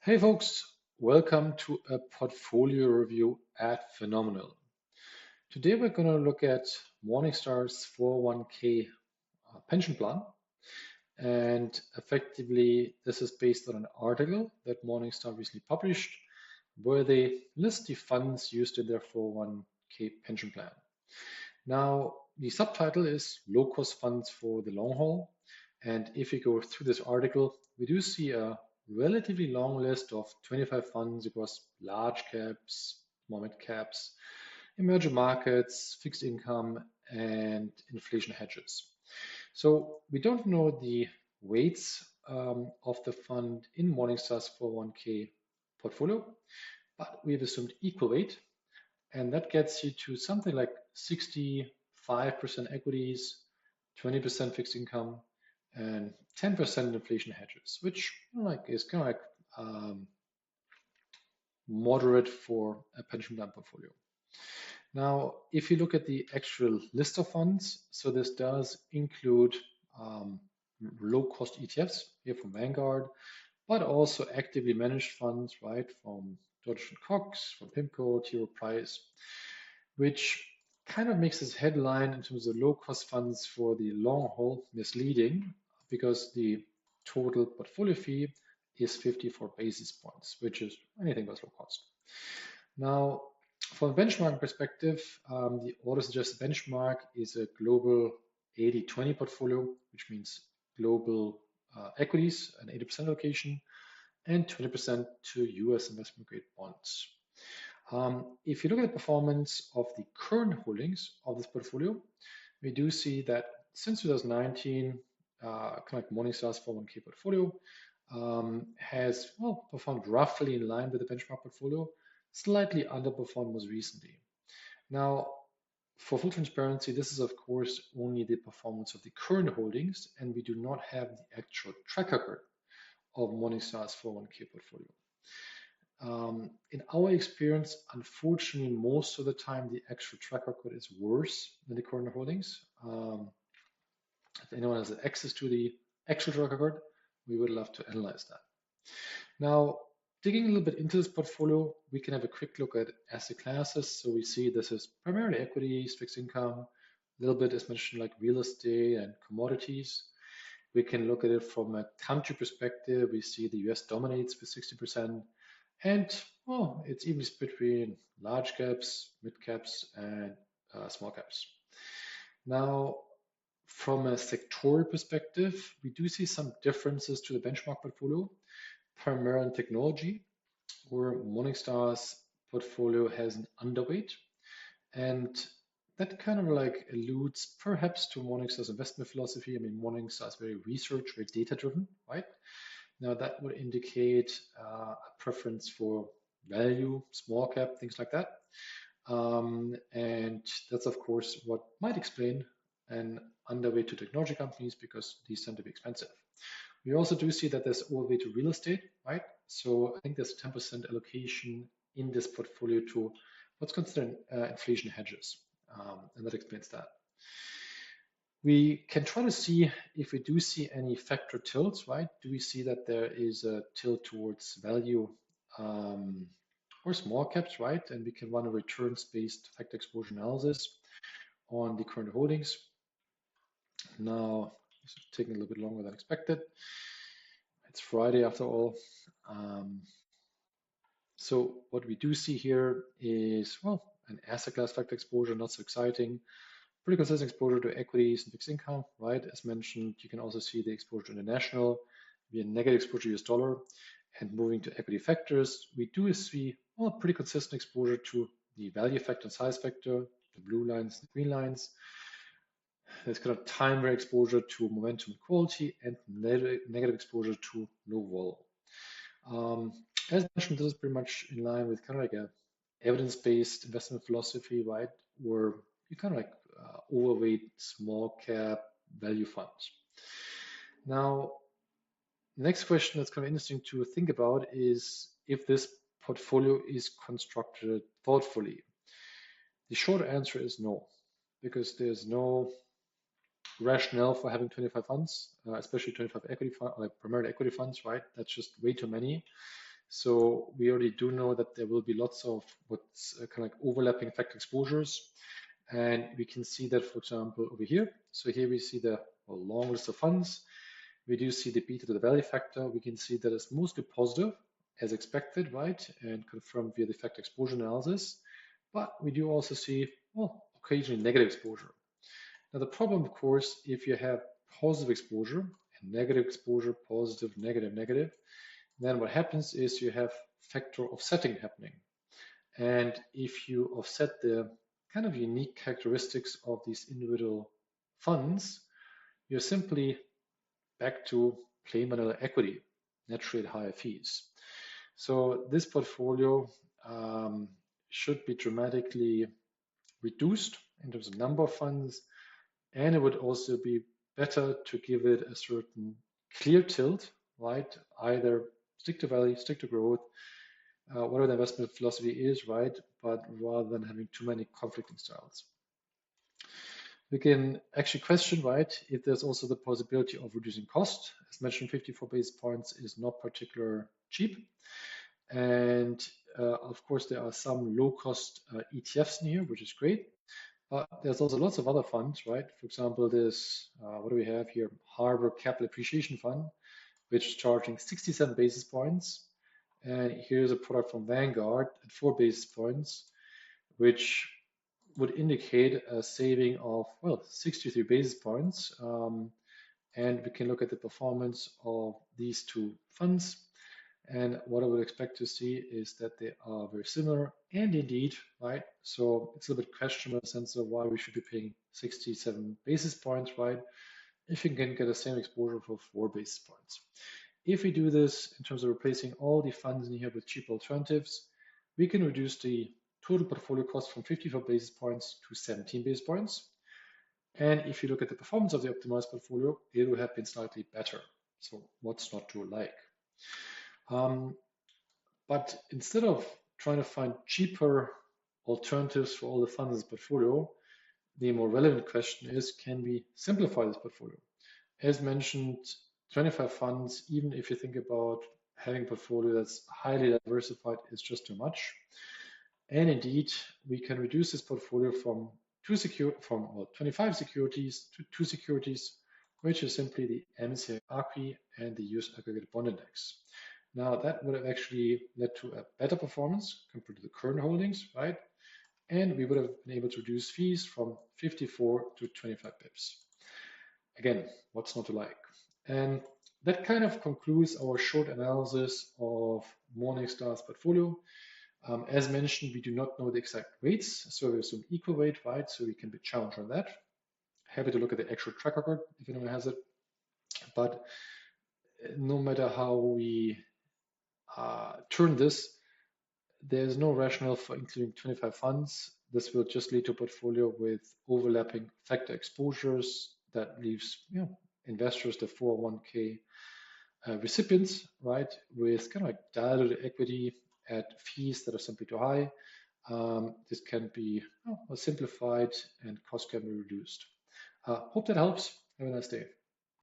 Hey folks, welcome to a portfolio review at Finominal. Today we're going to look at Morningstar's 401k pension plan, and effectively this is based on an article that Morningstar recently published where they list the funds used in their 401k pension plan. Now the subtitle is Low Cost Funds for the Long Haul, and if you go through this article we do see a relatively long list of 25 funds across large caps, small mid caps, emerging markets, fixed income, and inflation hedges. So we don't know the weights of the fund in Morningstar's 401k portfolio, but we've assumed equal weight, and that gets you to something like 65% equities, 20% fixed income, and 10% inflation hedges, which is kind of like moderate for a pension plan portfolio. Now, if you look at the actual list of funds, so this does include low-cost ETFs here from Vanguard, but also actively managed funds, right, from Dodge & Cox, from PIMCO, T. Rowe Price, which kind of makes this headline in terms of low-cost funds for the long haul misleading, because the total portfolio fee is 54 basis points, which is anything but low cost. Now, from a benchmark perspective, the auto-suggested benchmark is a global 80-20 portfolio, which means global equities, an 80% allocation, and 20% to US investment grade bonds. If you look at the performance of the current holdings of this portfolio, we do see that since 2019, kind of like Morningstar's 401k portfolio has performed roughly in line with the benchmark portfolio, slightly underperformed most recently. Now, for full transparency, this is of course only the performance of the current holdings, and we do not have the actual track record of Morningstar's 401k portfolio. In our experience, unfortunately, most of the time the actual track record is worse than the current holdings. If anyone has access to the actual track record, we would love to analyze that. Now, digging a little bit into this portfolio, we can have a quick look at asset classes. So we see this is primarily equities, fixed income, a little bit as mentioned like real estate and commodities. We can look at it from a country perspective. We see the US dominates with 60%, and well, it's even split between large caps, mid caps, and small caps. Now, from a sectoral perspective, we do see some differences to the benchmark portfolio, primarily in technology, where Morningstar's portfolio has an underweight. And that kind of like alludes perhaps to Morningstar's investment philosophy. I mean, Morningstar is very research, very data driven, right? Now that would indicate a preference for value, small cap, things like that. And that's of course what might explain an underweight to technology companies, because these tend to be expensive. We also do see that there's overweight to real estate, right? So I think there's 10% allocation in this portfolio to what's considered inflation hedges, and that explains that. We can try to see if we do see any factor tilts, right? Do we see that there is a tilt towards value or small caps, right? And we can run a returns-based factor exposure analysis on the current holdings. Now, this is taking a little bit longer than expected. It's Friday after all. So what we do see here is, well, an asset class factor exposure, not so exciting. Pretty consistent exposure to equities and fixed income, right? As mentioned, you can also see the exposure to international, we have negative exposure to US dollar, and moving to equity factors, we do see pretty consistent exposure to the value factor and size factor, the blue lines, the green lines. There's kind of time value exposure to momentum and quality, and negative exposure to low vol. As mentioned, this is pretty much in line with kind of like a evidence-based investment philosophy, right? Where you kind of like overweight small cap value funds. Now, the next question that's kind of interesting to think about is if this portfolio is constructed thoughtfully. The short answer is no, because there's no rationale for having 25 funds, especially 25 equity funds, like primarily equity funds, right? That's just way too many. So we already do know that there will be lots of what's kind of like overlapping factor exposures. And we can see that, for example, over here. So here we see the long list of funds. We do see the beta to the value factor. We can see that it's mostly positive, as expected, right? And confirmed via the factor exposure analysis. But we do also see, well, occasionally negative exposure. Now, the problem, of course, if you have positive exposure and negative exposure, positive, negative, negative, then what happens is you have factor offsetting happening. And if you offset the kind of unique characteristics of these individual funds, you're simply back to plain vanilla equity, naturally at higher fees. So this portfolio should be dramatically reduced in terms of number of funds, and it would also be better to give it a certain clear tilt, right? Either stick to value, stick to growth, whatever the investment philosophy is, right? But rather than having too many conflicting styles. We can actually question, right, if there's also the possibility of reducing cost. As mentioned, 54 basis points is not particularly cheap. And of course, there are some low-cost ETFs in here, which is great. But there's also lots of other funds, right? For example, this, what do we have here? Harbor Capital Appreciation Fund, which is charging 67 basis points. And here's a product from Vanguard at 4 basis points, which would indicate a saving of, well, 63 basis points. And we can look at the performance of these two funds. And what I would expect to see is that they are very similar, and indeed, right? So it's a little bit questionable in the sense of why we should be paying 67 basis points, right? If you can get the same exposure for 4 basis points. If we do this in terms of replacing all the funds in here with cheap alternatives, we can reduce the total portfolio cost from 54 basis points to 17 basis points. And if you look at the performance of the optimized portfolio, it would have been slightly better. So what's not to like? But instead of trying to find cheaper alternatives for all the funds in this portfolio, the more relevant question is, can we simplify this portfolio? As mentioned, 25 funds, even if you think about having a portfolio that's highly diversified, is just too much. And indeed, we can reduce this portfolio from 25 securities to 2 securities, which is simply the MSCI ACWI and the US Aggregated Bond Index. Now, that would have actually led to a better performance compared to the current holdings, right? And we would have been able to reduce fees from 54 to 25 pips. Again, what's not to like? And that kind of concludes our short analysis of Morningstar's portfolio. As mentioned, we do not know the exact weights, so we assume equal weight, right? So we can be challenged on that. Happy to look at the actual track record if anyone has it. But no matter how we turn this, there's no rationale for including 25 funds. This will just lead to a portfolio with overlapping factor exposures that leaves investors, the 401k recipients, right, with kind of like diluted equity at fees that are simply too high. This can be simplified and cost can be reduced. Hope that helps. Have a nice day.